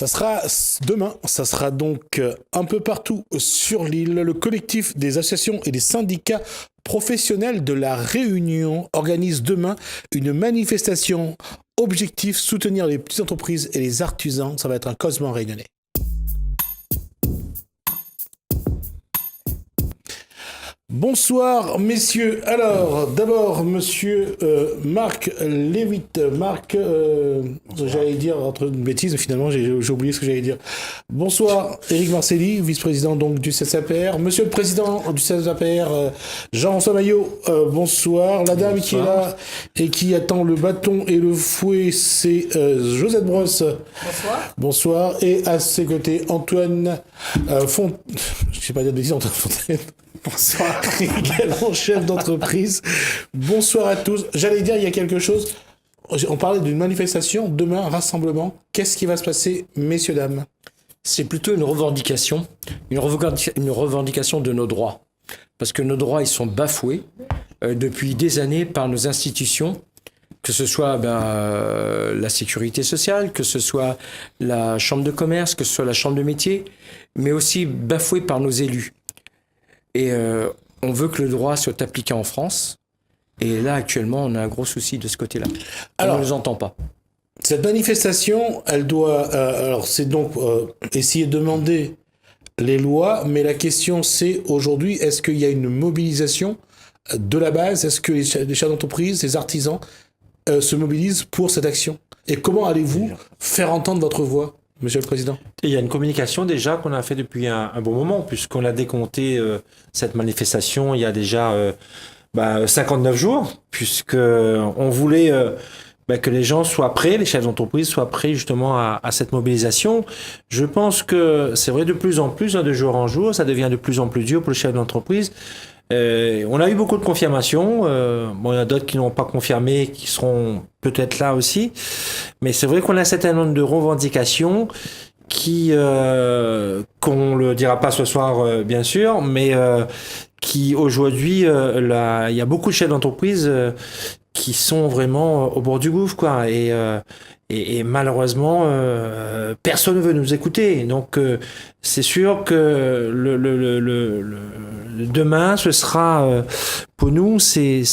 Ça sera demain, ça sera donc un peu partout sur l'île. Le collectif des associations et des syndicats professionnels de la Réunion organise demain une manifestation. Objectif, soutenir les petites entreprises et les artisans. Ça va être un causement réunionnais. Bonsoir, messieurs. Alors, d'abord, monsieur Marc Lévite. Marc, j'allais dire entre une bêtise, mais finalement, j'ai oublié ce que j'allais dire. Bonsoir, Éric Marcelli, vice-président donc du CSAPR. Monsieur le président du CSAPR, Jean-François Maillot, bonsoir. La dame qui est là et qui attend le bâton et le fouet, c'est Josette Brosse. Bonsoir. Bonsoir. Et à ses côtés, Antoine je sais pas dire de bêtises, Antoine Fontaine. Bonsoir, également chef d'entreprise. Bonsoir à tous. J'allais dire, il y a quelque chose. On parlait d'une manifestation, demain, un rassemblement. Qu'est-ce qui va se passer, messieurs, dames? C'est plutôt une revendication de nos droits. Parce que nos droits, ils sont bafoués depuis des années par nos institutions, que ce soit la sécurité sociale, que ce soit la chambre de commerce, que ce soit la chambre de métier, mais aussi bafoués par nos élus. Et on veut que le droit soit appliqué en France. Et là, actuellement, on a un gros souci de ce côté-là. Alors, on ne les entend pas. Cette manifestation, elle doit... alors, c'est donc essayer de demander les lois, mais la question, c'est aujourd'hui, est-ce qu'il y a une mobilisation de la base? Est-ce que les chefs d'entreprise, les artisans se mobilisent pour cette action? Et comment allez-vous faire entendre votre voix, Monsieur le Président? Il y a une communication déjà qu'on a fait depuis un bon moment, puisqu'on a décompté cette manifestation il y a déjà 59 jours, puisqu'on voulait que les gens soient prêts, les chefs d'entreprise soient prêts justement à cette mobilisation. Je pense que c'est vrai de plus en plus, de jour en jour, ça devient de plus en plus dur pour les chefs d'entreprise. On a eu beaucoup de confirmations. Il y en a d'autres qui n'ont pas confirmé, qui seront peut-être là aussi. Mais c'est vrai qu'on a un certain nombre de revendications qui, qu'on le dira pas ce soir, bien sûr, mais qui aujourd'hui, il y a beaucoup de chefs d'entreprise qui sont vraiment au bord du gouffre, quoi. Et malheureusement, personne ne veut nous écouter. Donc, c'est sûr que demain, ce sera pour nous, c'est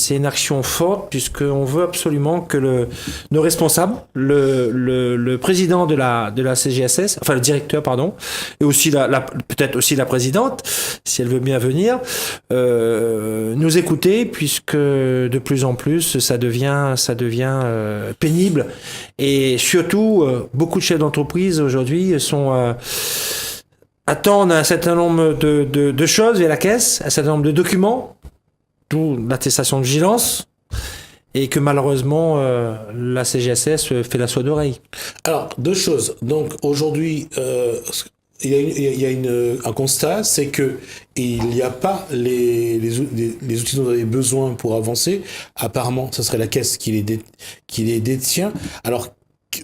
une action forte puisqu'on veut absolument que nos responsables, le président de la CGSS, enfin le directeur, pardon, et aussi peut-être aussi la présidente, si elle veut bien venir, nous écouter puisque de plus en plus ça devient pénible. Et surtout, beaucoup de chefs d'entreprise aujourd'hui attendent un certain nombre de choses via la caisse, un certain nombre de documents, d'où l'attestation de vigilance, et que malheureusement, la CGSS fait la sourde oreille. Alors, deux choses. Donc, aujourd'hui, il y a un constat, c'est que il n'y a pas les outils dont vous avez besoin pour avancer. Apparemment, ce serait la caisse qui les détient. Alors,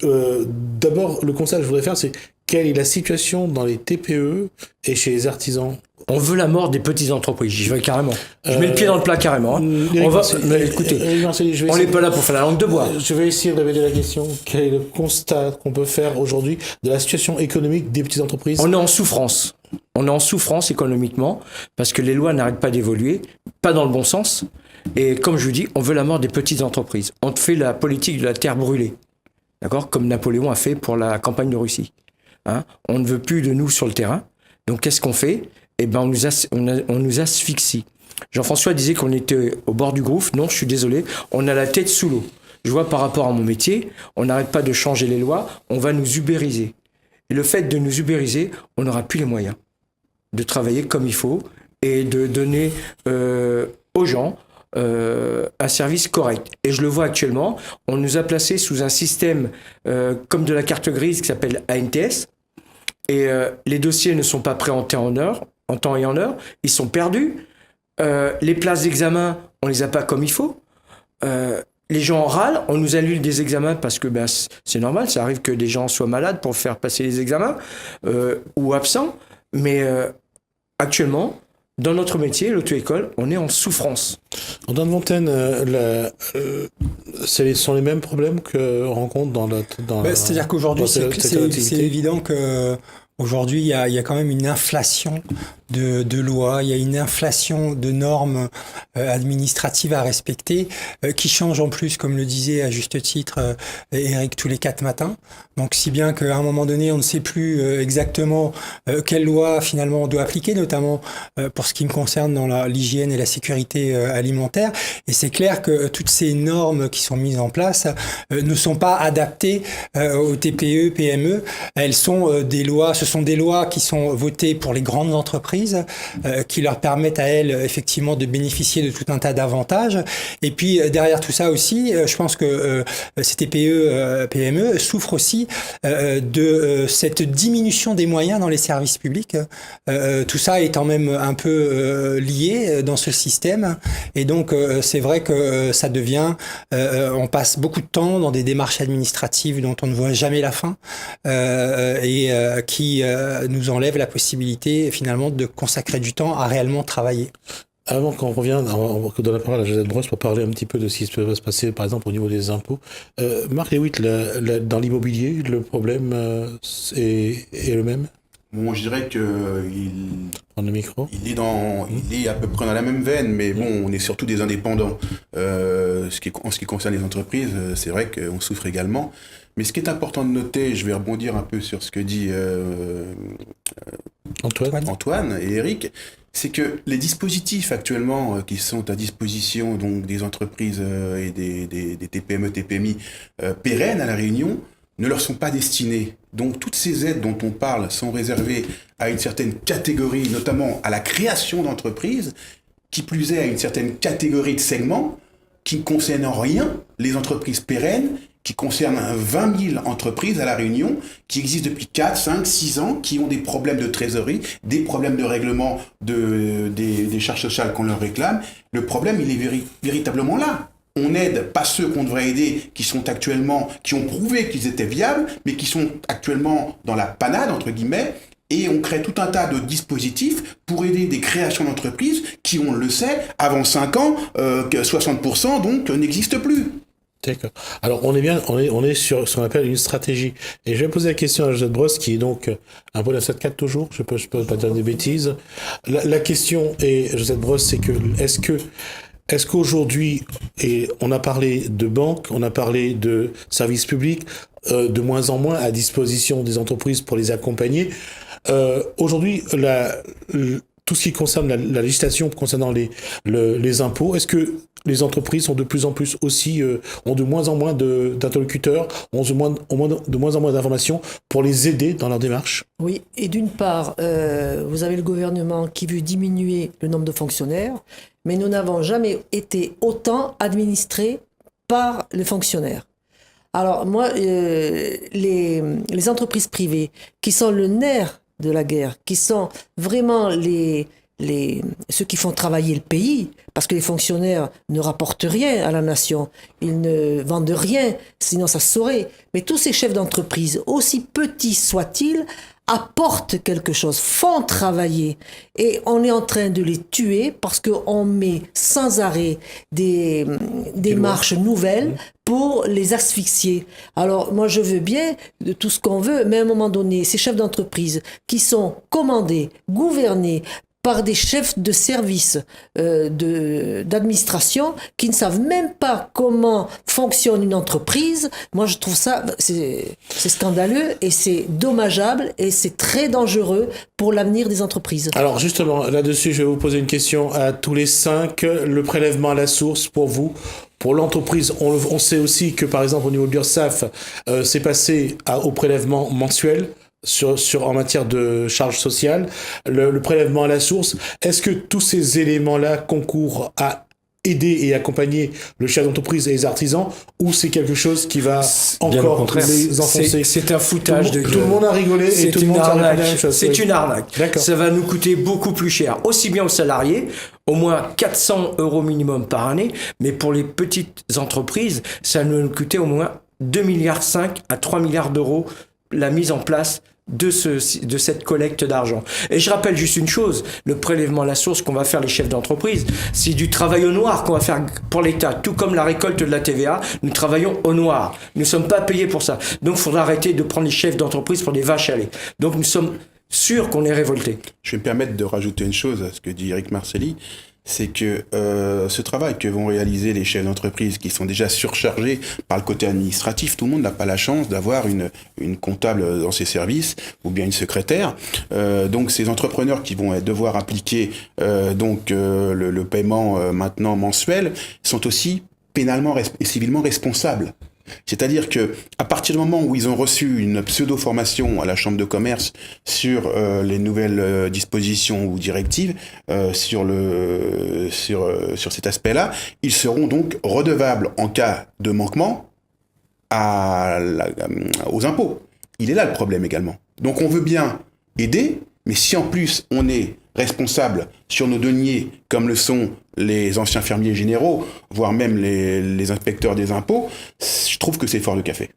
d'abord, le constat que je voudrais faire, c'est quelle est la situation dans les TPE et chez les artisans? On veut la mort des petites entreprises, j'y vais carrément. Je mets le pied dans le plat carrément. Écoutez, on n'est pas là pour faire la langue de bois. Je vais essayer de révéler la question. Quel est le constat qu'on peut faire aujourd'hui de la situation économique des petites entreprises? On est en souffrance. On est en souffrance économiquement parce que les lois n'arrêtent pas d'évoluer, pas dans le bon sens. Et comme je vous dis, on veut la mort des petites entreprises. On fait la politique de la terre brûlée, d'accord, comme Napoléon a fait pour la campagne de Russie. On ne veut plus de nous sur le terrain. Donc qu'est-ce qu'on fait? On nous asphyxie. Jean-François disait qu'on était au bord du gouffre. Non, je suis désolé. On a la tête sous l'eau. Je vois par rapport à mon métier, on n'arrête pas de changer les lois. On va nous ubériser. Et le fait de nous ubériser, on n'aura plus les moyens de travailler comme il faut et de donner aux gens un service correct. Et je le vois actuellement. On nous a placés sous un système comme de la carte grise qui s'appelle ANTS. Et les dossiers ne sont pas prêts en temps et en heure, ils sont perdus. Les places d'examen, on les a pas comme il faut. Les gens râlent, on nous annule des examens parce que c'est normal, ça arrive que des gens soient malades pour faire passer les examens ou absents. Mais actuellement, dans notre métier, l'auto-école, on est en souffrance. Antoine Fontaine, ce sont les mêmes problèmes qu'on rencontre c'est-à-dire qu'aujourd'hui, dans cette c'est activité. évident que aujourd'hui, il y a quand même une inflation de lois, il y a une inflation de normes administratives à respecter qui changent en plus, comme le disait à juste titre Eric, tous les 4 matins. Donc si bien qu'à un moment donné, on ne sait plus exactement quelle loi finalement on doit appliquer, notamment pour ce qui me concerne dans l'hygiène et la sécurité alimentaire. Et c'est clair que toutes ces normes qui sont mises en place ne sont pas adaptées aux TPE, PME. Elles sont des lois, ce sont des lois qui sont votées pour les grandes entreprises, qui leur permettent à elles effectivement de bénéficier de tout un tas d'avantages. Et puis derrière tout ça aussi, je pense que ces TPE, PME souffrent aussi de cette diminution des moyens dans les services publics. Tout ça étant même un peu lié dans ce système. Et donc c'est vrai que ça devient, on passe beaucoup de temps dans des démarches administratives dont on ne voit jamais la fin et qui nous enlèvent la possibilité finalement de consacrer du temps à réellement travailler. Avant qu'on revienne, on donne la parole à Josette Brosse pour parler un petit peu de ce qui va se passer, par exemple, au niveau des impôts. Marc Lewitt, dans l'immobilier, le problème est le même? Bon, je dirais que Prendre le micro. il est à peu près dans la même veine, mais bon, on est surtout des indépendants. En ce qui concerne les entreprises, c'est vrai qu'on souffre également. Mais ce qui est important de noter, je vais rebondir un peu sur ce que dit Antoine et Eric, c'est que les dispositifs actuellement qui sont à disposition donc des entreprises et des TPME, TPMI pérennes à La Réunion ne leur sont pas destinés. Donc toutes ces aides dont on parle sont réservées à une certaine catégorie, notamment à la création d'entreprises, qui plus est à une certaine catégorie de segments qui ne concernent en rien les entreprises pérennes, qui concernent 20 000 entreprises à La Réunion, qui existent depuis 4, 5, 6 ans, qui ont des problèmes de trésorerie, des problèmes de règlement des charges sociales qu'on leur réclame. Le problème, il est véritablement là. On n'aide pas ceux qu'on devrait aider, qui ont prouvé qu'ils étaient viables, mais qui sont actuellement dans la panade, entre guillemets, et on crée tout un tas de dispositifs pour aider des créations d'entreprises qui, on le sait, avant 5 ans, que 60% donc n'existent plus. D'accord. Alors on est sur ce qu'on appelle une stratégie. Et je vais poser la question à Josette Brosse, qui est donc un peu la 7-4 toujours, je peux pas dire des bêtises. La question est, Josette Brosse, c'est que est-ce qu'aujourd'hui, et on a parlé de banques, on a parlé de services publics, de moins en moins à disposition des entreprises pour les accompagner. Aujourd'hui, tout ce qui concerne la législation concernant les impôts, est-ce que les entreprises sont de plus en plus aussi, ont de moins en moins d'interlocuteurs, ont de moins en moins d'informations pour les aider dans leur démarche? Oui, et d'une part, vous avez le gouvernement qui veut diminuer le nombre de fonctionnaires, mais nous n'avons jamais été autant administrés par les fonctionnaires. Alors moi, les entreprises privées qui sont le nerf de la guerre, qui sont vraiment ceux qui font travailler le pays, parce que les fonctionnaires ne rapportent rien à la nation, ils ne vendent rien, sinon ça se saurait. Mais tous ces chefs d'entreprise, aussi petits soient-ils, apportent quelque chose, font travailler. Et on est en train de les tuer parce qu'on met sans arrêt des marches nouvelles pour les asphyxier. Alors, moi, je veux bien de tout ce qu'on veut, mais à un moment donné, ces chefs d'entreprise qui sont commandés, gouvernés par des chefs de service d'administration qui ne savent même pas comment fonctionne une entreprise. Moi, je trouve ça, c'est scandaleux et c'est dommageable et c'est très dangereux pour l'avenir des entreprises. Alors justement, là-dessus, je vais vous poser une question à tous les 5. Le prélèvement à la source, pour vous, pour l'entreprise, on sait aussi que, par exemple, au niveau de l'URSSAF, c'est passé au prélèvement mensuel. En matière de charges sociales, le prélèvement à la source, est-ce que tous ces éléments-là concourent à aider et accompagner le chef d'entreprise et les artisans, ou c'est quelque chose qui va encore les enfoncer? C'est un foutage de gueule. Tout le monde a rigolé et tout le monde a répondu la même chose. C'est une arnaque. D'accord. Ça va nous coûter beaucoup plus cher, aussi bien aux salariés, au moins 400 € minimum par année, mais pour les petites entreprises, ça va nous coûter au moins 2,5 milliards à 3 milliards d'euros la mise en place de cette collecte d'argent. Et je rappelle juste une chose, le prélèvement à la source qu'on va faire les chefs d'entreprise, c'est du travail au noir qu'on va faire pour l'État. Tout comme la récolte de la TVA, nous travaillons au noir. Nous ne sommes pas payés pour ça. Donc il faudra arrêter de prendre les chefs d'entreprise pour des vaches à lait. Donc nous sommes sûrs qu'on est révoltés. Je vais me permettre de rajouter une chose à ce que dit Éric Marcely, c'est que ce travail que vont réaliser les chefs d'entreprise qui sont déjà surchargés par le côté administratif, tout le monde n'a pas la chance d'avoir une comptable dans ses services ou bien une secrétaire. Donc ces entrepreneurs qui vont devoir appliquer le paiement maintenant mensuel sont aussi pénalement et civilement responsables. C'est-à-dire que à partir du moment où ils ont reçu une pseudo-formation à la Chambre de commerce sur les nouvelles dispositions ou directives sur cet aspect-là, ils seront donc redevables en cas de manquement aux impôts. Il est là le problème également. Donc on veut bien aider, mais si en plus on est responsable sur nos deniers, comme le sont les anciens fermiers généraux, voire même les inspecteurs des impôts, je trouve que c'est fort de café.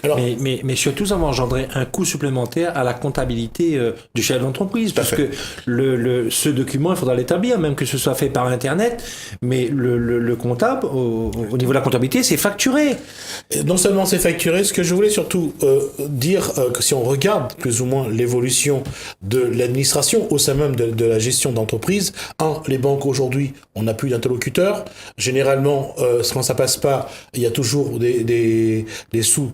Alors, mais surtout, ça va engendrer un coût supplémentaire à la comptabilité du chef d'entreprise, parce que ce document, il faudra l'établir, même que ce soit fait par Internet, mais le comptable, au niveau de la comptabilité, c'est facturé. Non seulement c'est facturé, ce que je voulais surtout dire, que si on regarde plus ou moins l'évolution de l'administration au sein même de la gestion d'entreprise, les banques aujourd'hui, on n'a plus d'interlocuteurs. Généralement, quand ça passe pas, il y a toujours des sous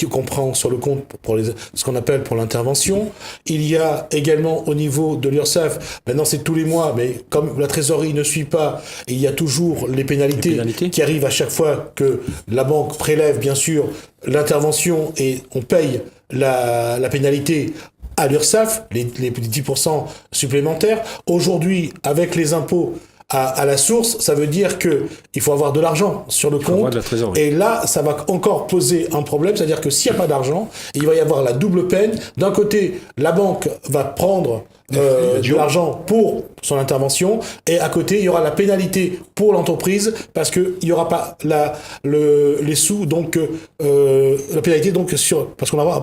qu'on prend sur le compte pour ce qu'on appelle pour l'intervention. Il y a également au niveau de l'URSSAF, maintenant c'est tous les mois, mais comme la trésorerie ne suit pas, il y a toujours les pénalités qui arrivent à chaque fois que la banque prélève bien sûr l'intervention et on paye la pénalité à l'URSSAF, les 10% supplémentaires. Aujourd'hui, avec les impôts à la source, ça veut dire que il faut avoir de l'argent sur le compte. Et là, ça va encore poser un problème, c'est-à-dire que s'il n'y a pas d'argent, il va y avoir la double peine. D'un côté, la banque va prendre de l'argent pour son intervention, et à côté, il y aura la pénalité pour l'entreprise parce que il y aura pas les sous, donc la pénalité donc parce qu'on n'aura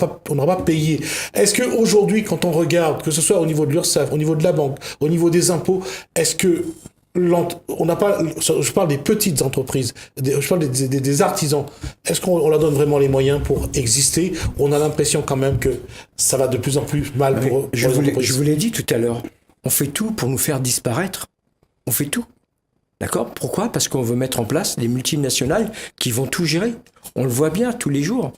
pas payé. Est-ce que aujourd'hui, quand on regarde, que ce soit au niveau de l'URSSAF, au niveau de la banque, au niveau des impôts, est-ce que on n'a pas, je parle des petites entreprises, je parle des artisans. Est-ce qu'on leur donne vraiment les moyens pour exister? On a l'impression quand même que ça va de plus en plus mal pour eux. Je vous l'ai dit tout à l'heure. On fait tout pour nous faire disparaître. On fait tout. D'accord? Pourquoi? Parce qu'on veut mettre en place des multinationales qui vont tout gérer. On le voit bien tous les jours.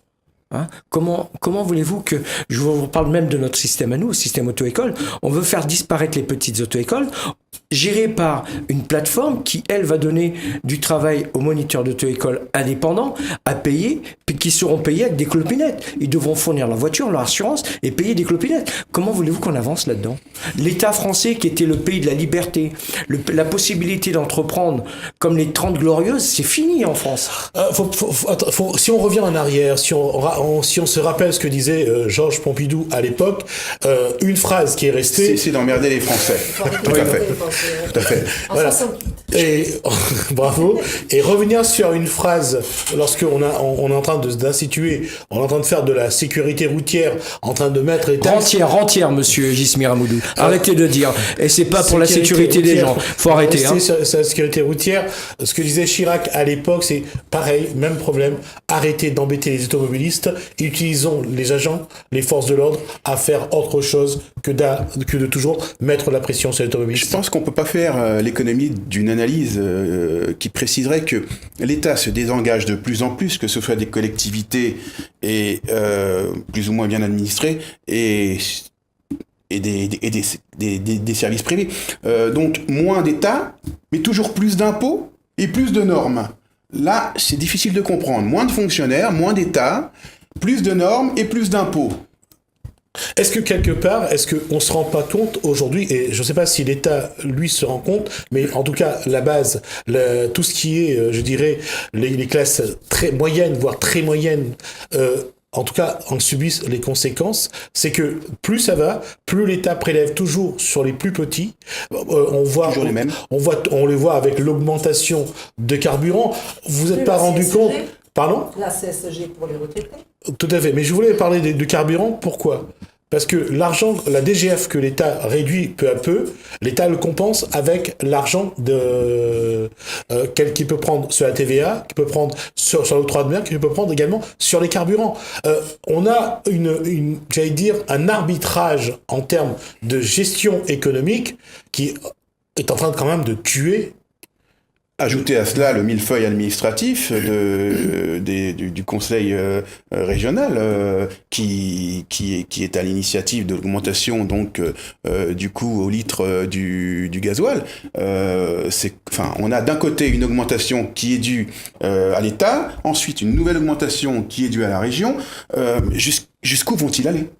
Hein? Comment voulez-vous que, je vous parle même de notre système à nous, système auto-école, on veut faire disparaître les petites auto-écoles, gérées par une plateforme qui, elle, va donner du travail aux moniteurs d'auto-école indépendants à payer, puis qui seront payés avec des clopinettes. Ils devront fournir leur voiture, leur assurance et payer des clopinettes. Comment voulez-vous qu'on avance là-dedans? L'État français, qui était le pays de la liberté, la possibilité d'entreprendre comme les 30 Glorieuses, c'est fini en France. Si on revient en arrière, si on se rappelle ce que disait Georges Pompidou à l'époque, une phrase qui est restée... C'est d'emmerder les Français. Tout à fait. Tout à fait. Voilà. Et bravo. Et revenir sur une phrase lorsqu'on est en train d'instituer, on est en train de faire de la sécurité routière, en train de mettre les taxes... Rentière, monsieur Gismir Amoudou. Arrêtez de dire. Et c'est pas pour la sécurité des gens. Faut arrêter. Sur la sécurité routière, ce que disait Chirac à l'époque, c'est pareil, même problème. Arrêtez d'embêter les automobilistes. Utilisons les agents, les forces de l'ordre à faire autre chose que de toujours mettre la pression sur les automobilistes. Je pense qu'on peut pas faire l'économie d'une analyse qui préciserait que l'État se désengage de plus en plus, que ce soit des collectivités et plus ou moins bien administrées et des services privés. Donc moins d'État, mais toujours plus d'impôts et plus de normes. Là, c'est difficile de comprendre. Moins de fonctionnaires, moins d'État, plus de normes et plus d'impôts. Est-ce que quelque part, est-ce qu'on ne se rend pas compte aujourd'hui, et je ne sais pas si l'État, lui, se rend compte, mais en tout cas, la base, tout ce qui est, je dirais, les classes très moyennes, voire très moyennes, en tout cas, en subissent les conséquences, c'est que plus ça va, plus l'État prélève toujours sur les plus petits. On le voit avec l'augmentation de carburant. Vous n'êtes pas rendu compte... Pardon ? La CSG pour les retraités. Tout à fait. Mais je voulais parler de carburant. Pourquoi ? Parce que l'argent, la DGF que l'État réduit peu à peu, l'État le compense avec l'argent qu'il peut prendre sur la TVA, qu'il peut prendre sur l'octroi de mer, qu'il peut prendre également sur les carburants. On a j'allais dire, un arbitrage en termes de gestion économique qui est en train quand même de tuer. Ajouter à cela le millefeuille administratif du conseil régional qui est à l'initiative de l'augmentation donc du coût au litre du gasoil. On a d'un côté une augmentation qui est due à l'État, ensuite une nouvelle augmentation qui est due à la région. Jusqu'où vont-ils aller ?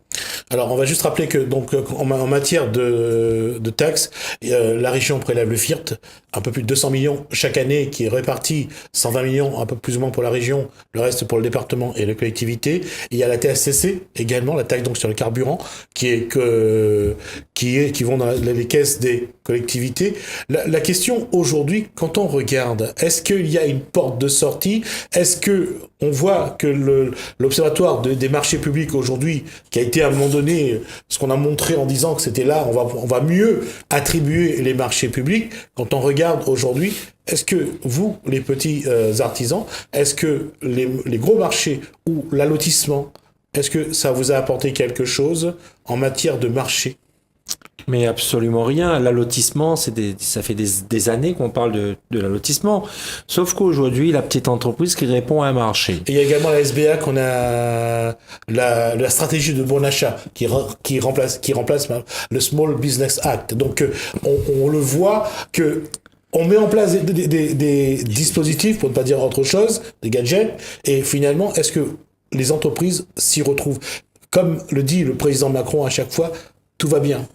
Alors, on va juste rappeler que donc en matière de taxes, la région prélève le FIRT, un peu plus de 200 millions chaque année, qui est réparti 120 millions, un peu plus ou moins pour la région, le reste pour le département et les collectivités. Et il y a la TSCC également, la taxe donc sur le carburant, qui vont dans les caisses des collectivités. La question aujourd'hui, quand on regarde, est-ce qu'il y a une porte de sortie ? Est-ce que on voit que l'observatoire des marchés publics aujourd'hui, qui a été à un moment donné, ce qu'on a montré en disant que c'était là, on va mieux attribuer les marchés publics. Quand on regarde aujourd'hui, est-ce que vous, les petits artisans, est-ce que les gros marchés ou l'allotissement, est-ce que ça vous a apporté quelque chose en matière de marché ? Mais absolument rien. L'allotissement, ça fait des années qu'on parle de l'allotissement. Sauf qu'aujourd'hui, la petite entreprise qui répond à un marché. Et il y a également la SBA qu'on a la stratégie de bon achat qui remplace le Small Business Act. Donc on le voit que on met en place des dispositifs, pour ne pas dire autre chose, des gadgets, et finalement, est-ce que les entreprises s'y retrouvent ? Comme le dit le président Macron à chaque fois, tout va bien.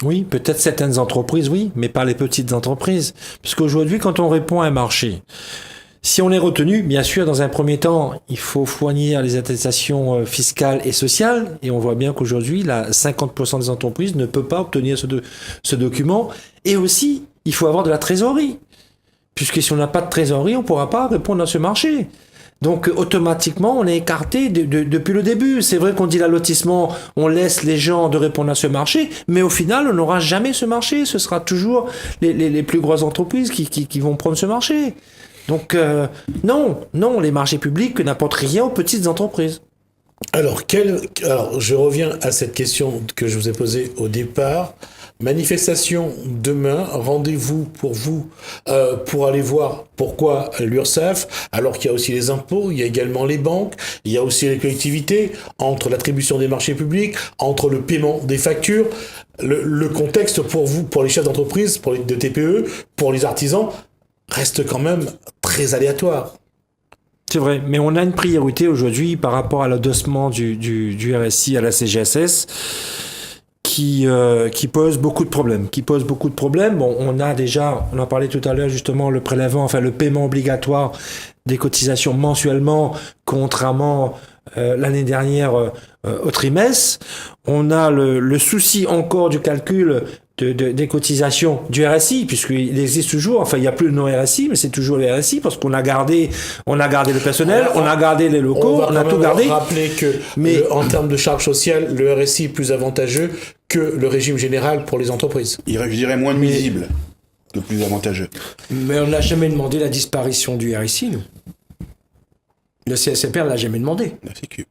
Oui, peut-être certaines entreprises, oui, mais pas les petites entreprises. Puisqu'aujourd'hui, quand on répond à un marché, si on est retenu, bien sûr, dans un premier temps, il faut fournir les attestations fiscales et sociales. Et on voit bien qu'aujourd'hui, 50% des entreprises ne peuvent pas obtenir ce document. Et aussi, il faut avoir de la trésorerie. Puisque si on n'a pas de trésorerie, on ne pourra pas répondre à ce marché. Donc automatiquement, on est écarté depuis le début. C'est vrai qu'on dit l'allotissement, on laisse les gens de répondre à ce marché, mais au final, on n'aura jamais ce marché. Ce sera toujours les plus grosses entreprises qui vont prendre ce marché. Donc non, les marchés publics n'apportent rien aux petites entreprises. Alors, je reviens à cette question que je vous ai posée au départ. Manifestation demain, rendez-vous pour vous pour aller voir pourquoi l'URSSAF, alors qu'il y a aussi les impôts, il y a également les banques, il y a aussi les collectivités, entre l'attribution des marchés publics, entre le paiement des factures, le contexte pour vous, pour les chefs d'entreprise, pour les TPE, pour les artisans, reste quand même très aléatoire. C'est vrai, mais on a une priorité aujourd'hui par rapport à l'adossement du RSI à la CGSS qui pose beaucoup de problèmes. Bon, on en parlait tout à l'heure justement, le paiement obligatoire des cotisations mensuellement, contrairement l'année dernière au trimestre. On a le souci encore du calcul des cotisations du RSI, puisqu'il existe toujours, il n'y a plus le non-RSI, mais c'est toujours le RSI, parce qu'on a gardé le personnel, on a gardé les locaux, on a tout gardé. On va rappeler que, en termes de charges sociales, le RSI est plus avantageux que le régime général pour les entreprises. Je dirais moins nuisible que plus avantageux. Mais on n'a jamais demandé la disparition du RSI, nous. Le CSPR ne l'a jamais demandé. La Sécu.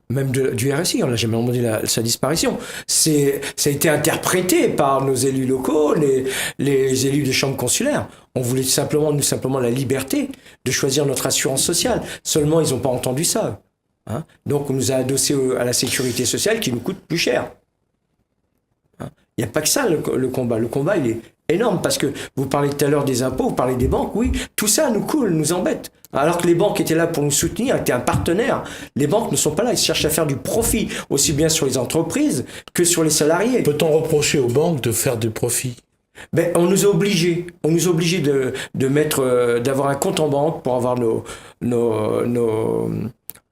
Même du RSI, on n'a jamais demandé sa disparition. Ça a été interprété par nos élus locaux, les élus des chambres consulaires. On voulait tout simplement la liberté de choisir notre assurance sociale. Seulement, ils n'ont pas entendu ça. Donc, on nous a adossé à la sécurité sociale qui nous coûte plus cher. Il n'y a pas que ça, le combat. Le combat, il est énorme, parce que vous parlez tout à l'heure des impôts, vous parlez des banques, oui, tout ça nous embête. Alors que les banques étaient là pour nous soutenir, étaient un partenaire. Les banques ne sont pas là, ils cherchent à faire du profit, aussi bien sur les entreprises que sur les salariés. Peut-on reprocher aux banques de faire du profit ? On nous a obligés de mettre, d'avoir un compte en banque pour avoir le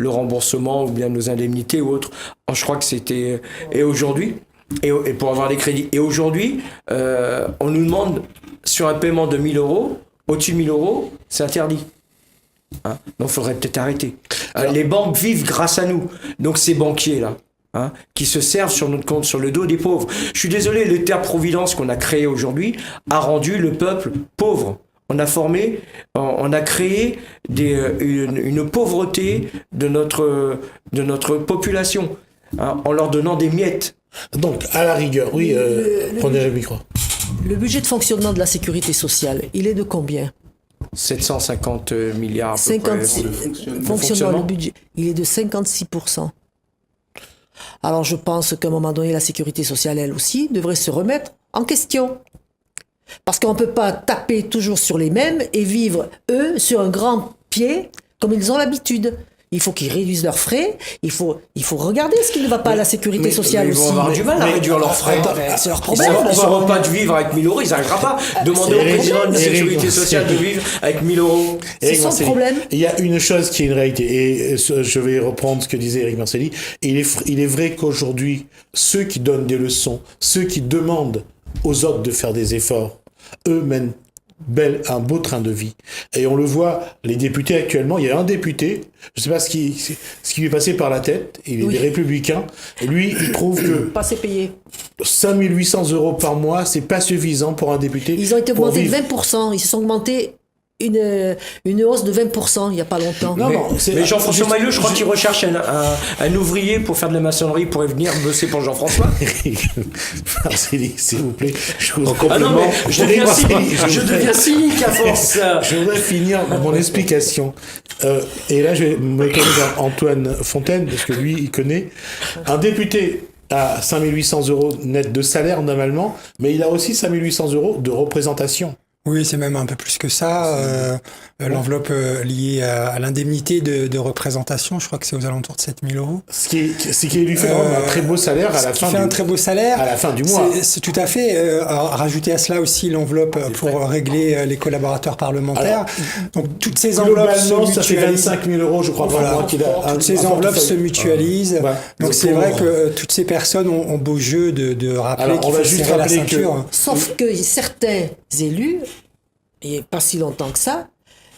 remboursement ou bien nos indemnités ou autres. Je crois que c'était... Et aujourd'hui, et pour avoir des crédits. Et aujourd'hui, on nous demande, sur un paiement de 1 000 euros, au-dessus de 1 000 euros, c'est interdit. Donc, il faudrait peut-être arrêter. Les banques vivent grâce à nous. Donc, ces banquiers-là, qui se servent sur notre compte, sur le dos des pauvres. Je suis désolé, l'État-providence qu'on a créé aujourd'hui a rendu le peuple pauvre. On a créé une pauvreté de notre population, en leur donnant des miettes. Donc, à la rigueur, oui, prenez le micro. Le budget de fonctionnement de la sécurité sociale, il est de combien? 750 milliards à peu 56, près. fonctionnement, le budget, il est de 56%. Alors je pense qu'à un moment donné, la sécurité sociale, elle aussi, devrait se remettre en question. Parce qu'on ne peut pas taper toujours sur les mêmes et vivre, eux, sur un grand pied, comme ils ont l'habitude. Il faut qu'ils réduisent leurs frais, il faut regarder ce qui ne va pas à la sécurité sociale Ils vont aussi. avoir du mal à réduire leurs frais. C'est leur Ils problème. n'auront pas de vivre avec 1000 euros, ils n'arriveront pas. Demandez au président de la sécurité sociale de vivre avec 1000 euros. C'est Éric son Marcelli, problème. Il y a une chose qui est une réalité, et je vais reprendre ce que disait Éric Marcelli. Il est vrai qu'aujourd'hui, ceux qui donnent des leçons, ceux qui demandent aux autres de faire des efforts, eux mènent un beau train de vie. Et on le voit, les députés actuellement, il y a un député, je ne sais pas ce qui lui est passé par la tête, il est Oui. républicain, et lui, il trouve que Pas assez payé. 5 800 € par mois, c'est pas suffisant pour un député. Ils ont été pour augmentés de vivre. 20%. Ils se sont augmentés une hausse de 20% il n'y a pas longtemps. Non, Mais Jean-François Maillot, je crois qu'il recherche un ouvrier pour faire de la maçonnerie, pourrait venir bosser pour Jean-François. Marcelli, s'il vous plaît, je vous Ah non, mais je Éric deviens Marcelli, cynique à force. Je voudrais finir mon explication. Et là, je vais me tourner vers Antoine Fontaine, parce que lui, il connaît. Un député a 5 800 € net de salaire, normalement, mais il a aussi 5 800 € de représentation. Oui, c'est même un peu plus que ça. L'enveloppe liée à l'indemnité de représentation, je crois que c'est aux alentours de 7 000 €. Ce qui lui fait vraiment un très beau salaire à la fin un très beau salaire à la fin du mois. C'est tout à fait. Rajouter à cela aussi l'enveloppe pour régler les collaborateurs parlementaires. Donc toutes ces enveloppes se Globalement, ça fait mutualisent. 25 000 € je crois, par Voilà. mois qu'il a. Toutes ces enveloppes se mutualisent. Ouais. Donc Le c'est vrai pauvre. que toutes ces personnes ont beau jeu de rappeler Alors, on qu'il va faut juste serrer la rappeler que- ceinture. Sauf que certains élus, et pas si longtemps que ça,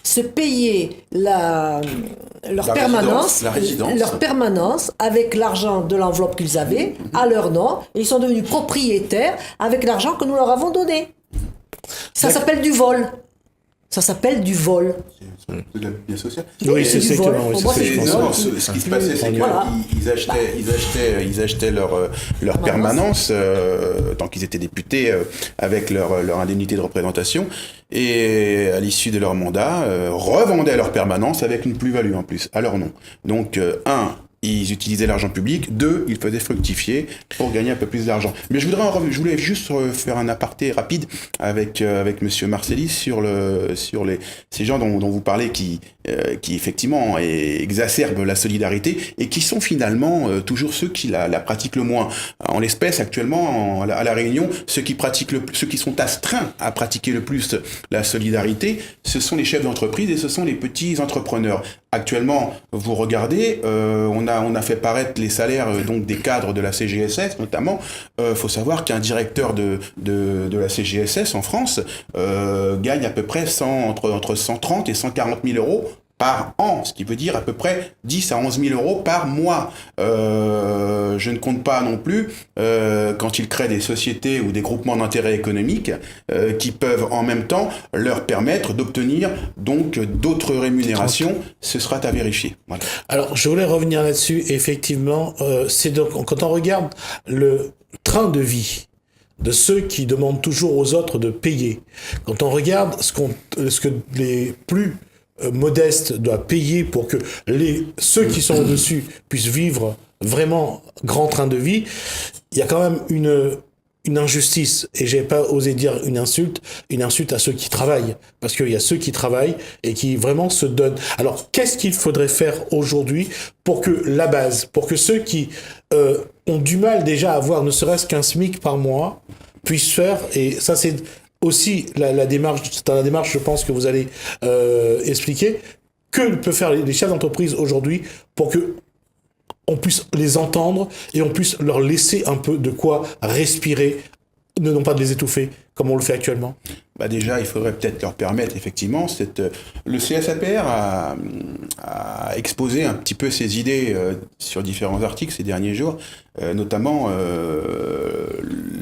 se payaient leur permanence avec l'argent de l'enveloppe qu'ils avaient à leur nom, et ils sont devenus propriétaires avec l'argent que nous leur avons donné. Ça s'appelle du vol. Ça s'appelle du vol. C'est de la bien sociale. Oui, c'est du exactement. vol. Oui, Pour moi, c'est ce que je c'est pense. du vol. Ce qui se passait, c'est Voilà. qu'ils achetaient leur permanence, tant qu'ils étaient députés, avec leur indemnité de représentation, et à l'issue de leur mandat, revendaient leur permanence avec une plus-value en plus, à leur nom. Donc, ils utilisaient l'argent public. 2, ils faisaient fructifier pour gagner un peu plus d'argent. Mais je voulais juste faire un aparté rapide avec Monsieur Marcelli sur ces gens dont vous parlez qui effectivement exacerbent la solidarité et qui sont finalement toujours ceux qui la pratiquent le moins. En l'espèce, actuellement, à la Réunion, ceux qui sont astreints à pratiquer le plus la solidarité, ce sont les chefs d'entreprise et ce sont les petits entrepreneurs. Actuellement, vous regardez, on a fait paraître les salaires donc des cadres de la CGSS notamment. Faut savoir qu'un directeur de la CGSS en France gagne à peu près entre 130 et 140 000 € par an, ce qui veut dire à peu près 10 à 11 000 € par mois. Je ne compte pas non plus quand ils créent des sociétés ou des groupements d'intérêt économiques qui peuvent en même temps leur permettre d'obtenir donc d'autres rémunérations. Ce sera à vérifier. Voilà. Alors, je voulais revenir là-dessus. Effectivement, c'est donc quand on regarde le train de vie de ceux qui demandent toujours aux autres de payer, quand on regarde ce que les plus modestes doivent payer pour que ceux qui sont au-dessus puissent vivre vraiment grand train de vie, il y a quand même une injustice, et j'ai pas osé dire une insulte à ceux qui travaillent, parce qu'il y a ceux qui travaillent et qui vraiment se donnent. Alors, qu'est-ce qu'il faudrait faire aujourd'hui pour que la base, pour que ceux qui ont du mal déjà à avoir ne serait-ce qu'un SMIC par mois puissent faire, et ça c'est aussi la démarche, c'est dans la démarche, je pense, que vous allez expliquer, que peuvent faire les chefs d'entreprise aujourd'hui pour que on puisse les entendre et on puisse leur laisser un peu de quoi respirer non pas de les étouffer, comme on le fait actuellement? Bah déjà, il faudrait peut-être leur permettre, effectivement, le CSAPR a exposé un petit peu ses idées sur différents articles ces derniers jours, notamment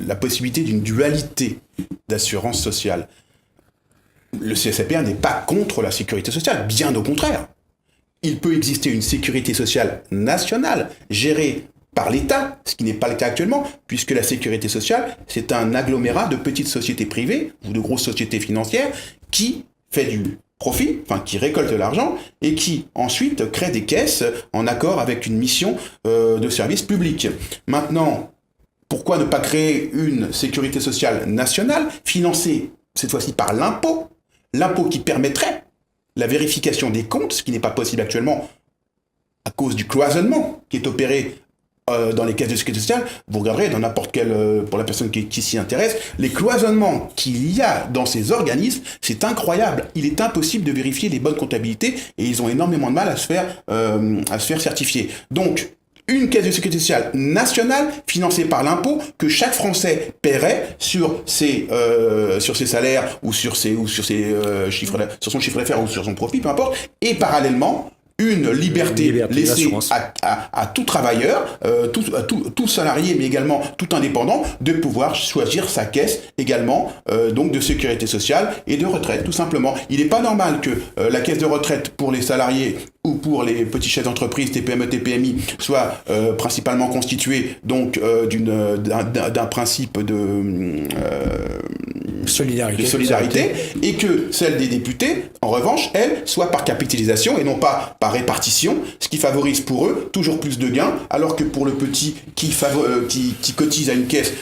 la possibilité d'une dualité d'assurance sociale. Le CSAPR n'est pas contre la sécurité sociale, bien au contraire. Il peut exister une sécurité sociale nationale gérée par l'État, ce qui n'est pas le cas actuellement, puisque la sécurité sociale, c'est un agglomérat de petites sociétés privées ou de grosses sociétés financières qui fait du profit, enfin qui récolte de l'argent et qui ensuite crée des caisses en accord avec une mission de service public. Maintenant, pourquoi ne pas créer une sécurité sociale nationale financée cette fois-ci par l'impôt qui permettrait la vérification des comptes, ce qui n'est pas possible actuellement à cause du cloisonnement qui est opéré dans les caisses de sécurité sociale. Vous regarderez dans n'importe quel, pour la personne qui s'y intéresse, les cloisonnements qu'il y a dans ces organismes, c'est incroyable. Il est impossible de vérifier les bonnes comptabilités et ils ont énormément de mal à se faire certifier. Donc, une caisse de sécurité sociale nationale financée par l'impôt que chaque Français paierait sur ses salaires ou sur son chiffre d'affaires ou sur son profit, peu importe, et parallèlement une liberté laissée à tout travailleur, tout salarié, mais également tout indépendant, de pouvoir choisir sa caisse également, donc de sécurité sociale et de retraite, tout simplement. Il n'est pas normal que la caisse de retraite pour les salariés ou pour les petits chefs d'entreprise, TPME, TPMI, soit principalement constituée donc d'un principe de solidarité, et que celle des députés, en revanche, elle, soit par capitalisation et non pas par répartition, ce qui favorise pour eux toujours plus de gains, alors que pour le petit qui cotise à une caisse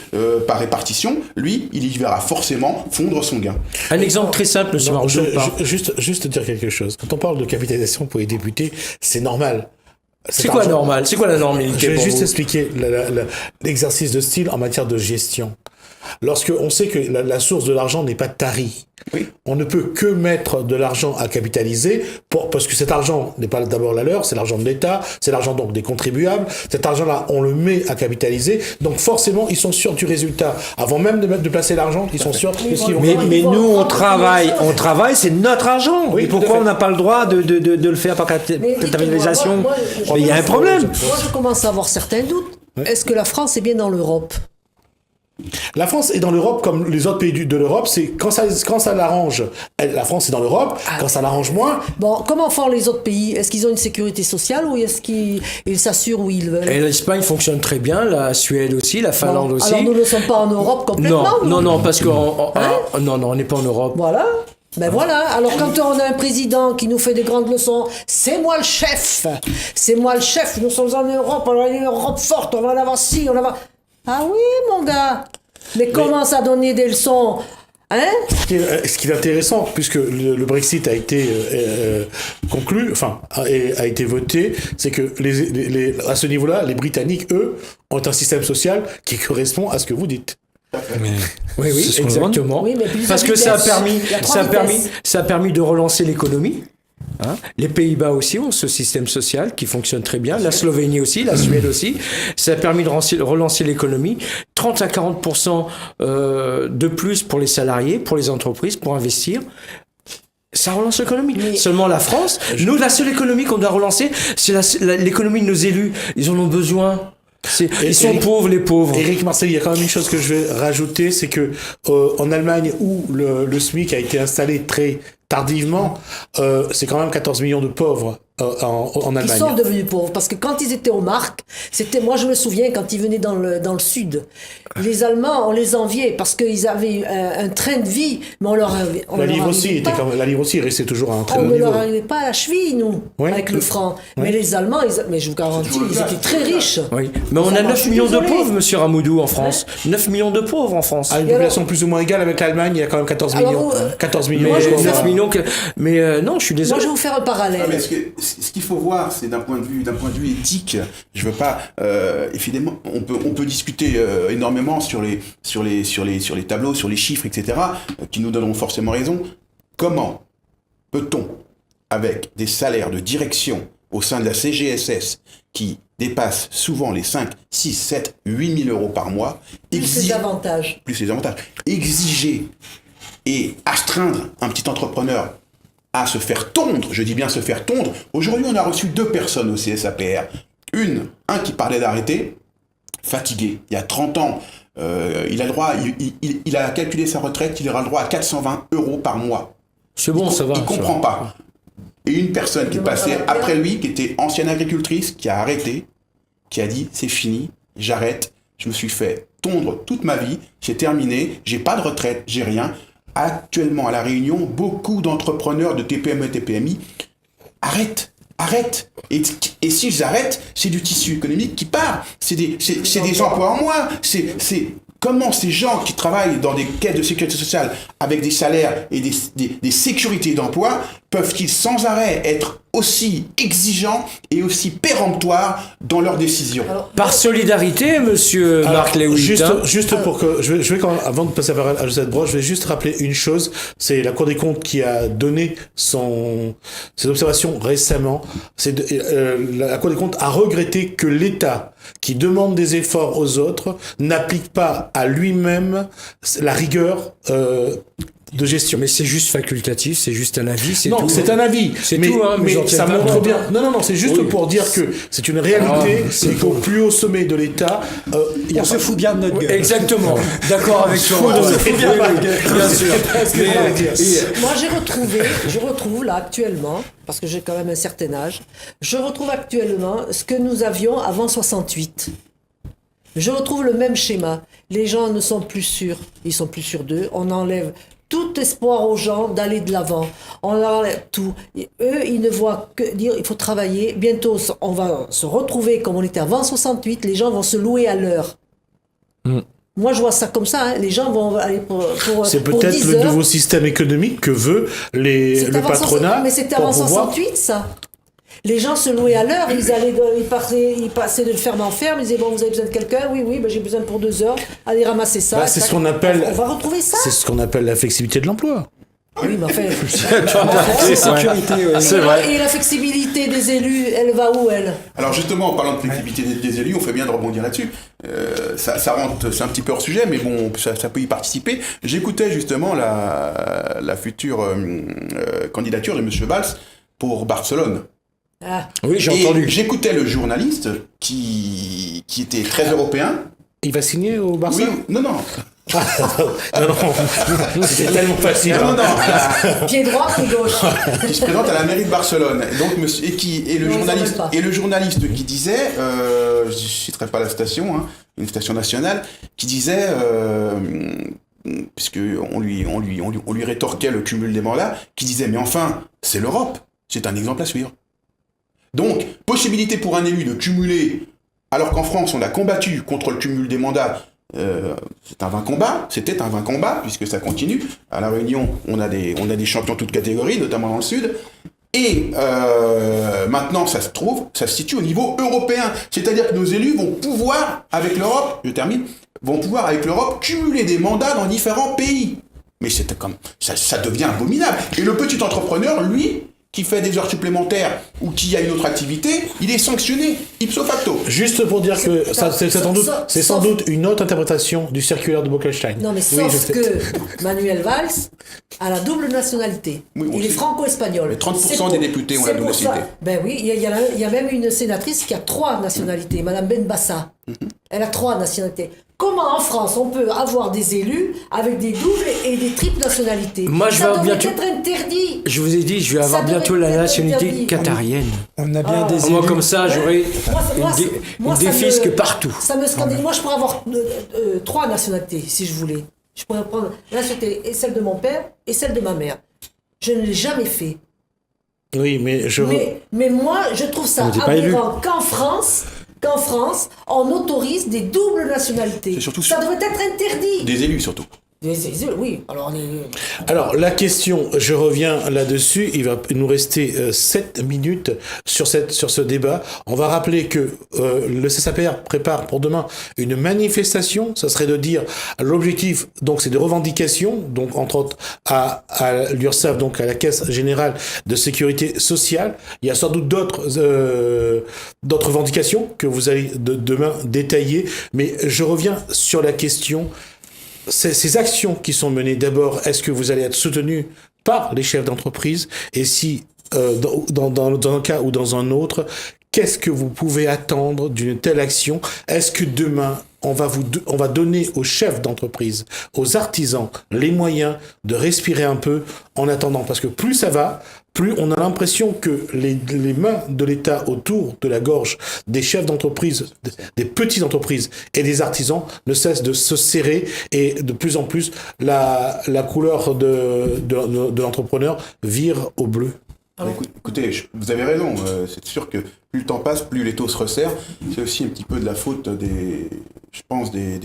par répartition, lui, il y verra forcément fondre son gain. Un exemple très simple, monsieur Marceau. Juste dire quelque chose. Quand on parle de capitalisation pour les députés, c'est normal. C'est quoi normal? C'est quoi la normalité? Je vais juste expliquer l'exercice de style en matière de gestion. Lorsque on sait que la source de l'argent n'est pas tarie, oui, on ne peut que mettre de l'argent à capitaliser parce que cet argent n'est pas d'abord la leur, c'est l'argent de l'État, c'est l'argent donc des contribuables. Cet argent-là, on le met à capitaliser, donc forcément ils sont sûrs du résultat. Avant même de placer l'argent, ils sont sûrs de ce qu'ils vont faire. Mais nous on travaille, c'est notre argent. Oui, et pourquoi on n'a pas le droit de le faire par capitalisation? Il y a un problème. Moi je commence à avoir certains doutes. Ouais. Est-ce que la France est bien dans l'Europe? La France est dans l'Europe comme les autres pays de l'Europe, c'est quand ça l'arrange, la France est dans l'Europe, quand ça l'arrange moins. Bon, comment font les autres pays? Est-ce qu'ils ont une sécurité sociale ou est-ce qu'ils s'assurent où ils veulent? Et l'Espagne fonctionne très bien, la Suède aussi, la Finlande aussi. Alors nous ne sommes pas en Europe complètement? Non, parce qu'on on n'est pas en Europe. Voilà. Ben voilà, alors quand on a un président qui nous fait des grandes leçons, c'est moi le chef, nous sommes en Europe, on a une Europe forte, on va en avoir ci, on va avoir... Ah oui, mon gars. Mais commence à donner des leçons. Hein? Ce qui est intéressant, puisque le Brexit a été conclu, enfin, a été voté, c'est que à ce niveau-là, les Britanniques, eux, ont un système social qui correspond à ce que vous dites. Oui, exactement. Oui, parce que ça a permis de relancer l'économie. Hein, les Pays-Bas aussi ont ce système social qui fonctionne très bien, la Slovénie aussi, la Suède aussi. Ça a permis de relancer l'économie. 30 à 40% de plus pour les salariés, pour les entreprises, pour investir. Ça relance l'économie. Seulement la France, nous, la seule économie qu'on doit relancer, c'est l'économie de nos élus. Ils en ont besoin. Ils sont pauvres, les pauvres. Éric Marcel, il y a quand même une chose que je vais rajouter, c'est que en Allemagne, où le SMIC a été installé très tardivement, c'est quand même 14 millions de pauvres en Allemagne. Ils sont devenus pauvres, parce que quand ils étaient aux marques, moi je me souviens quand ils venaient dans le sud, les Allemands, on les enviait parce qu'ils avaient un train de vie, mais la livre aussi restait toujours à un très bon niveau. On ne leur arrivait pas à la cheville, nous, avec le franc. Oui. Mais les Allemands, mais je vous garantis, ils étaient très riches. Oui. Mais on a 9 millions de pauvres, monsieur Ramoudou, en France. 9 millions de pauvres en France. Une population plus ou moins égale avec l'Allemagne, il y a quand même 14 millions. 14 millions. Mais 9 millions non, je suis désolé. Moi, je vais vous faire un parallèle. Ce qu'il faut voir, c'est d'un point de vue éthique. Je veux pas, évidemment, on peut discuter énormément sur les tableaux, sur les chiffres, etc., qui nous donneront forcément raison. Comment peut-on, avec des salaires de direction au sein de la CGSS qui dépassent souvent les 5, 6, 7, 8 000 euros par mois, Plus les avantages. plus les avantages, exiger et astreindre un petit entrepreneur à se faire tondre, je dis bien se faire tondre. Aujourd'hui, on a reçu 2 personnes au CSAPR. Un qui parlait d'arrêter, fatigué, il y a 30 ans, il a le droit, il a calculé sa retraite, il aura le droit à 420 euros par mois. C'est bon, ça va. Il comprend pas. Et une personne qui est passée après lui, qui était ancienne agricultrice, qui a arrêté, qui a dit c'est fini, j'arrête, je me suis fait tondre toute ma vie, j'ai terminé, j'ai pas de retraite, j'ai rien. Actuellement à La Réunion, beaucoup d'entrepreneurs de TPME et TPMI arrêtent. Et s'ils arrêtent, c'est du tissu économique qui part. C'est des emplois en moins. C'est comment ces gens qui travaillent dans des caisses de sécurité sociale avec des salaires et des sécurités d'emploi peuvent-ils sans arrêt être aussi exigeants et aussi péremptoires dans leurs décisions? Par solidarité, monsieur Marc Lewitt. Juste pour que je vais quand même, avant de passer à Josette Broche, je vais juste rappeler une chose. C'est la Cour des comptes qui a donné ses observations récemment. La Cour des comptes a regretté que l'État, qui demande des efforts aux autres, n'applique pas à lui-même la rigueur de gestion. Mais c'est juste facultatif, c'est juste un avis, c'est tout. Non, c'est un avis. C'est mais, tout, hein, mais j'en ça tiens pas montre compte. bien. Non, c'est juste pour dire que c'est une réalité et qu'au plus haut sommet de l'État, On se fout bien de notre gueule. Exactement. D'accord avec toi. Bien sûr. Moi, je retrouve là actuellement, parce que j'ai quand même un certain âge, je retrouve actuellement ce que nous avions avant 68. Je retrouve le même schéma. Les gens ne sont plus sûrs, ils sont plus sûrs d'eux. On enlève tout espoir aux gens d'aller de l'avant. On enlève tout. Et eux, ils ne voient que dire il faut travailler. Bientôt, on va se retrouver comme on était avant 68. Les gens vont se louer à l'heure. Moi, je vois ça comme ça. Hein. Les gens vont aller pour c'est pour peut-être 10 le heures. nouveau système économique que veut C'est le avant patronat. Mais c'était pour avant pouvoir... 68, ça. Les gens se louaient à l'heure, ils passaient de ferme en ferme, ils disaient bon, vous avez besoin de quelqu'un, oui, ben, j'ai besoin pour 2 heures, allez ramasser ça. c'est ce qu'on appelle. On va retrouver ça. C'est ce qu'on appelle la flexibilité de l'emploi. Oui, mais enfin. C'est sécurité, ouais. C'est vrai. Et la flexibilité des élus, elle va où, elle? Alors justement, en parlant de flexibilité des élus, on fait bien de rebondir là-dessus. Ça rentre, c'est un petit peu hors sujet, mais bon, ça peut y participer. J'écoutais justement la future candidature de M. Valls pour Barcelone. Ah. Oui, j'ai Et entendu. j'écoutais le journaliste qui était très européen. Il va signer au Barça. Oui, non. Non, c'est tellement facile. Non. Pied droit, pied gauche. Qui se présente à la mairie de Barcelone. Donc, Non, le journaliste qui disait, je ne citerai pas la station, hein, une station nationale, qui disait, puisque on lui rétorquait le cumul des mandats, qui disait mais enfin, c'est l'Europe, c'est un exemple à suivre. Donc, possibilité pour un élu de cumuler, alors qu'en France on a combattu contre le cumul des mandats. C'était un vain combat, puisque ça continue. À La Réunion, on a des champions de toutes catégories, notamment dans le Sud. Et maintenant, ça se situe au niveau européen. C'est-à-dire que nos élus vont pouvoir, avec l'Europe, cumuler des mandats dans différents pays. Mais c'est comme ça devient abominable. Et le petit entrepreneur, lui, qui fait des heures supplémentaires ou qui a une autre activité, il est sanctionné ipso facto. Juste pour dire que c'est sans doute une autre interprétation du circulaire de Bockelstein. Non, mais Oui, sauf que Manuel Valls a la double nationalité. Oui, on il est sait. franco-espagnol. Mais 30% C'est pour- des députés ont la c'est double pour ça. nationalité. Ben oui, il y a même une sénatrice qui a 3 nationalités, Madame Benbassa. Elle a 3 nationalités. Comment en France on peut avoir des élus avec des doubles et des triples nationalités? Moi, je ça vais devrait bientôt- être interdit. Je vous ai dit, je vais avoir devrait bientôt la être nationalité interdit. qatarienne. On a bien des Moi, élus. comme ça, j'aurai une défisque partout. Ça me scandalise. Moi, je pourrais avoir 3 nationalités, si je voulais. Je pourrais prendre la nationalité et celle de mon père et celle de ma mère. Je ne l'ai jamais fait. Oui, mais Mais moi, je trouve ça Mais t'es pas élu. aberrant qu'en France, on autorise des doubles nationalités. C'est surtout ça devrait être interdit. Des élus surtout. Oui, alors Alors, la question, je reviens là-dessus, il va nous rester 7 minutes sur ce débat. On va rappeler que le CSAPR prépare pour demain une manifestation, ça serait de dire, l'objectif, donc c'est de revendication, donc entre autres à l'URSSAF, donc à la Caisse Générale de Sécurité Sociale. Il y a sans doute d'autres revendications que vous allez demain détailler, mais je reviens sur la question. Ces actions qui sont menées, d'abord, est-ce que vous allez être soutenu par les chefs d'entreprise? Et si, dans un cas ou dans un autre, qu'est-ce que vous pouvez attendre d'une telle action? Est-ce que demain, on va donner aux chefs d'entreprise, aux artisans, les moyens de respirer un peu en attendant? Parce que plus ça va, plus on a l'impression que les mains de l'État autour de la gorge des chefs d'entreprise, des petites entreprises et des artisans ne cessent de se serrer, et de plus en plus la couleur de l'entrepreneur vire au bleu. Écoutez, vous avez raison, c'est sûr que plus le temps passe, plus l'étau se resserre. C'est aussi un petit peu de la faute des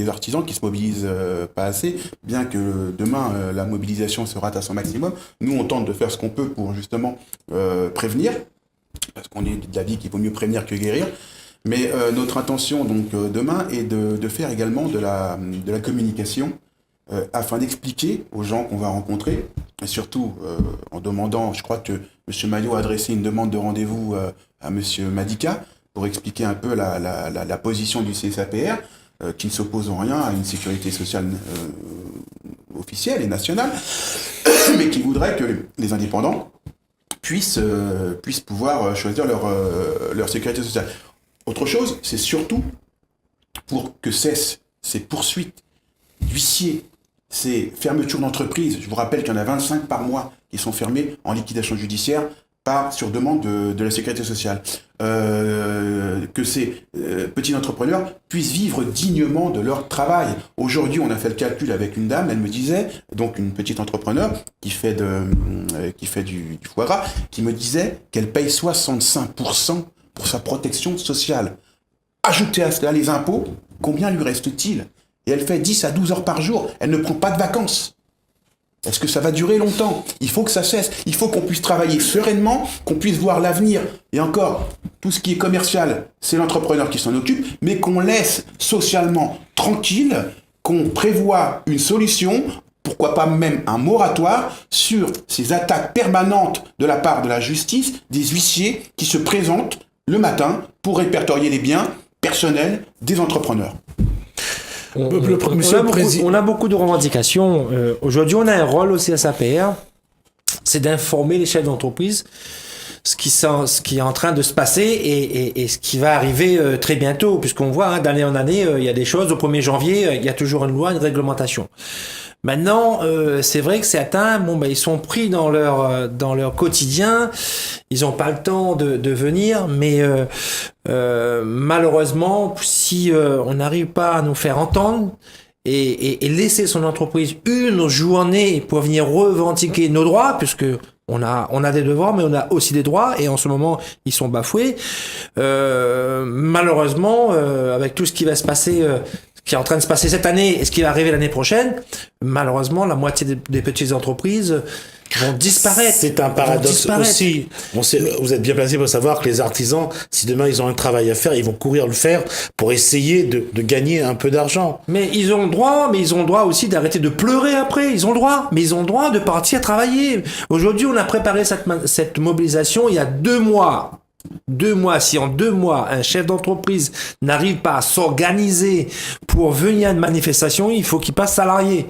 artisans qui se mobilisent pas assez, bien que demain la mobilisation sera à son maximum. Nous, on tente de faire ce qu'on peut pour justement prévenir, parce qu'on est de l'avis qu'il vaut mieux prévenir que guérir. Mais notre intention donc demain est de faire également de la communication afin d'expliquer aux gens qu'on va rencontrer, et surtout en demandant, je crois que M. Maillot a adressé une demande de rendez-vous à M. Madika pour expliquer un peu la position du CSAPR, qui ne s'oppose en rien à une sécurité sociale officielle et nationale, mais qui voudrait que les indépendants puissent pouvoir choisir leur sécurité sociale. Autre chose, c'est surtout pour que cessent ces poursuites d'huissiers, ces fermetures d'entreprises. Je vous rappelle qu'il y en a 25 par mois qui sont fermées en liquidation judiciaire sur demande de la sécurité sociale. Que ces petits entrepreneurs puissent vivre dignement de leur travail. Aujourd'hui, on a fait le calcul avec une dame, elle me disait, donc une petite entrepreneur qui fait du foie gras, qui me disait qu'elle paye 65% pour sa protection sociale. Ajoutez à cela les impôts, combien lui reste-t-il? Et elle fait 10 à 12 heures par jour, elle ne prend pas de vacances. Est-ce que ça va durer longtemps? Il faut que ça cesse. Il faut qu'on puisse travailler sereinement, qu'on puisse voir l'avenir. Et encore, tout ce qui est commercial, c'est l'entrepreneur qui s'en occupe, mais qu'on laisse socialement tranquille, qu'on prévoit une solution, pourquoi pas même un moratoire, sur ces attaques permanentes de la part de la justice, des huissiers qui se présentent le matin pour répertorier les biens personnels des entrepreneurs. On a beaucoup de revendications. Aujourd'hui, on a un rôle au CSAPR, c'est d'informer les chefs d'entreprise ce qui est en train de se passer et ce qui va arriver très bientôt, puisqu'on voit d'année en année, il y a des choses. Au 1er janvier, il y a toujours une loi, une réglementation. Maintenant, c'est vrai que certains, ils sont pris dans leur quotidien, ils n'ont pas le temps de venir, mais malheureusement, si on n'arrive pas à nous faire entendre et laisser son entreprise une journée pour venir revendiquer nos droits, puisque on a des devoirs, mais on a aussi des droits, et en ce moment, ils sont bafoués. Malheureusement, avec tout ce qui va se passer, qui est en train de se passer cette année et ce qui va arriver l'année prochaine, malheureusement, la moitié des petites entreprises vont disparaître. C'est un paradoxe aussi. Vous êtes bien placé pour savoir que les artisans, si demain ils ont un travail à faire, ils vont courir le faire pour essayer de gagner un peu d'argent. Mais ils ont le droit aussi d'arrêter de pleurer après. Ils ont le droit, mais ils ont le droit de partir travailler. Aujourd'hui, on a préparé cette mobilisation il y a 2 mois. 2 mois, si en 2 mois, un chef d'entreprise n'arrive pas à s'organiser pour venir à une manifestation, il faut qu'il passe salarié.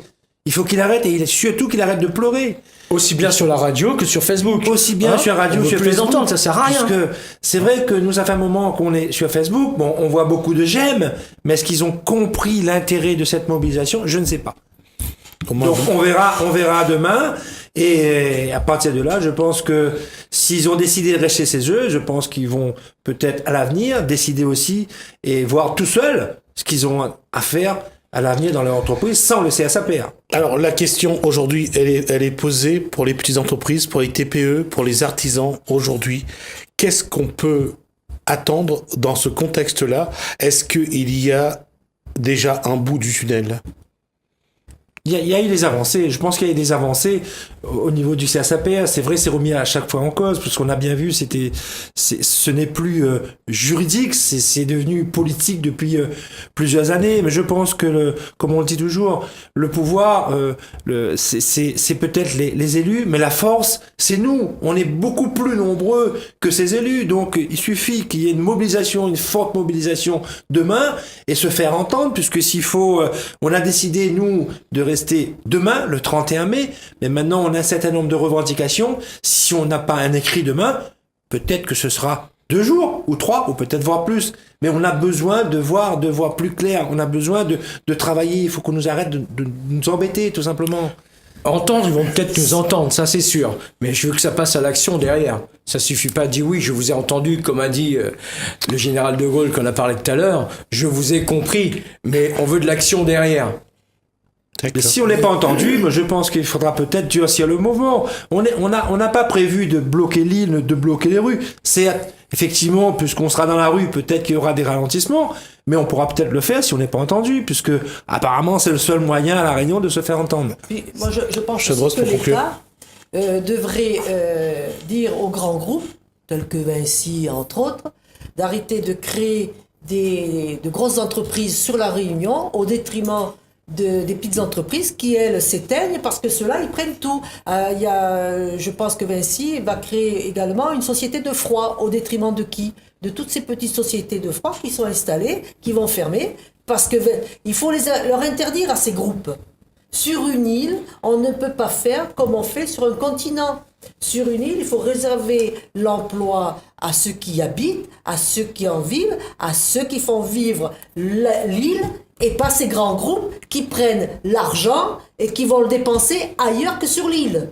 Il faut qu'il arrête, et surtout qu'il arrête de pleurer. Aussi bien sur la radio que sur Facebook. Aussi bien sur la radio que sur Facebook. Facebook. Entendre, ça sert à rien. Parce que c'est vrai que nous, ça fait un moment qu'on est sur Facebook. Bon, on voit beaucoup de j'aime, mais est-ce qu'ils ont compris l'intérêt de cette mobilisation? Je ne sais pas. Donc on verra demain. Et à partir de là, je pense que s'ils ont décidé de rester chez eux, je pense qu'ils vont peut-être à l'avenir décider aussi et voir tout seuls ce qu'ils ont à faire à l'avenir dans leur entreprise sans le CSAPR. Alors la question aujourd'hui, elle est posée pour les petites entreprises, pour les TPE, pour les artisans aujourd'hui. Qu'est-ce qu'on peut attendre dans ce contexte-là? Est-ce qu'il y a déjà un bout du tunnel? il y a eu des avancées. Je pense qu'il y a eu des avancées au niveau du CSAPR. C'est vrai, c'est remis à chaque fois en cause, parce qu'on a bien vu, ce n'est plus juridique, c'est devenu politique depuis plusieurs années. Mais je pense que, comme on le dit toujours, le pouvoir, c'est peut-être les élus, mais la force, c'est nous. On est beaucoup plus nombreux que ces élus. Donc, il suffit qu'il y ait une mobilisation, une forte mobilisation demain, et se faire entendre, puisque s'il faut, on a décidé, nous, de rester demain, le 31 mai, mais maintenant on a un certain nombre de revendications. Si on n'a pas un écrit demain, peut-être que ce sera 2 jours, ou 3, ou peut-être voir plus. Mais on a besoin de voir plus clair. On a besoin de travailler. Il faut qu'on nous arrête de nous embêter, tout simplement. Entendre, ils vont peut-être nous entendre, ça c'est sûr. Mais je veux que ça passe à l'action derrière. Ça suffit pas de dire oui, je vous ai entendu, comme a dit le général de Gaulle qu'on a parlé tout à l'heure. Je vous ai compris, mais on veut de l'action derrière. Et si on n'est pas entendu, moi je pense qu'il faudra peut-être durcir le mouvement. On n'a pas prévu de bloquer l'île, de bloquer les rues. C'est effectivement, puisqu'on sera dans la rue, peut-être qu'il y aura des ralentissements, mais on pourra peut-être le faire si on n'est pas entendu, puisque apparemment c'est le seul moyen à La Réunion de se faire entendre. Puis, moi, je pense Chadros, que pour conclure. l'État devrait dire aux grands groupes, tels que Vinci, entre autres, d'arrêter de créer de grosses entreprises sur La Réunion au détriment des petites entreprises qui, elles, s'éteignent parce que ceux-là, ils prennent tout. Je pense que Vinci va créer également une société de froid au détriment de qui? De toutes ces petites sociétés de froid qui sont installées, qui vont fermer, parce que il faut leur interdire à ces groupes. Sur une île, on ne peut pas faire comme on fait sur un continent. Sur une île, il faut réserver l'emploi à ceux qui y habitent, à ceux qui en vivent, à ceux qui font vivre l'île, et pas ces grands groupes qui prennent l'argent et qui vont le dépenser ailleurs que sur l'île.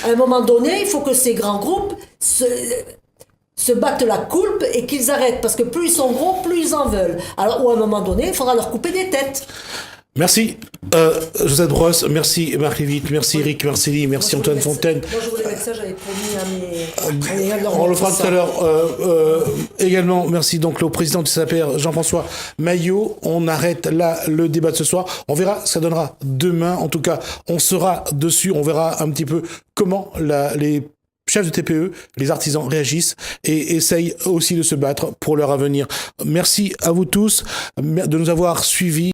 À un moment donné, il faut que ces grands groupes se battent la coulpe et qu'ils arrêtent, parce que plus ils sont gros, plus ils en veulent. Alors, ou à un moment donné, il faudra leur couper des têtes. Merci Josette Brosse, merci Marc Lévy, merci Eric Marcelli, merci Antoine Fontaine. Moi, je voulais mettre ça, j'avais promis à mes On le fera tout à l'heure. Également, merci donc au président du SAPR, Jean-François Maillot. On arrête là le débat de ce soir. On verra, ça donnera demain. En tout cas, on sera dessus. On verra un petit peu comment les chefs de TPE, les artisans réagissent et essayent aussi de se battre pour leur avenir. Merci à vous tous de nous avoir suivis.